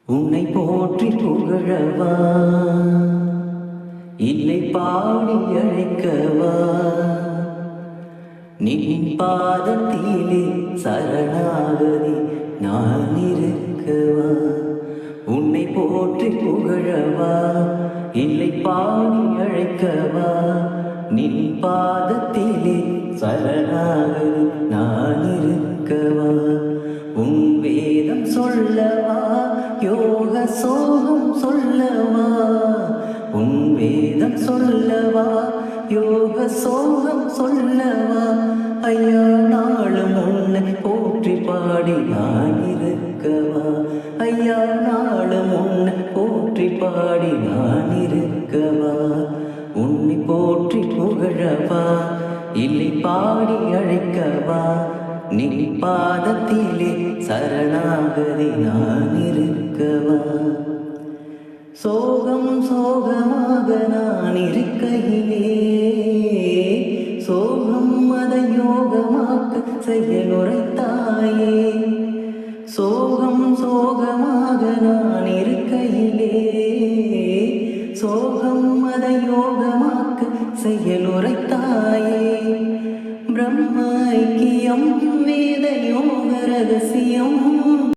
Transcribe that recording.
உன்னை போற்றி புகழவா, இல்லை பாடி அழைக்கவா, நின் பாதத்திலே சரணாகதி நான் இருக்கவா. உன்னை போற்றி புகழவா, இல்லை பாடி அழைக்கவா, நின் பாதத்திலே சரணாகதி நான் இருக்கவா. உன் வேதம் சொல்லவா, யோக சோகம் சொல்லவா, உன் வேதம் சொல்லவா, யோக சோகம் சொல்லவா. ஐயா நாளும் உன்னை போற்றி பாடி நான் இருக்கவா, ஐயா நாளும் உன்னை போற்றி பாடி நான் இருக்கவா. உன்னை போற்றி புகழவா, இல்லை பாடி அழைக்கவா, நீ பாதத்திலே சரணாகதி நான் இருக்கவா. சோகம் சோகமாக நான் இருக்கையிலே, சோகம் மத யோகமாக்க செயலுரைத்தாயே. சோகம் சோகமாக நான் இருக்கையிலே, சோகம் மத யோகமாக்க செயலுரைத்தாயே. பிரம்ம ஐக்கியம் வேத யோக ரகசியம்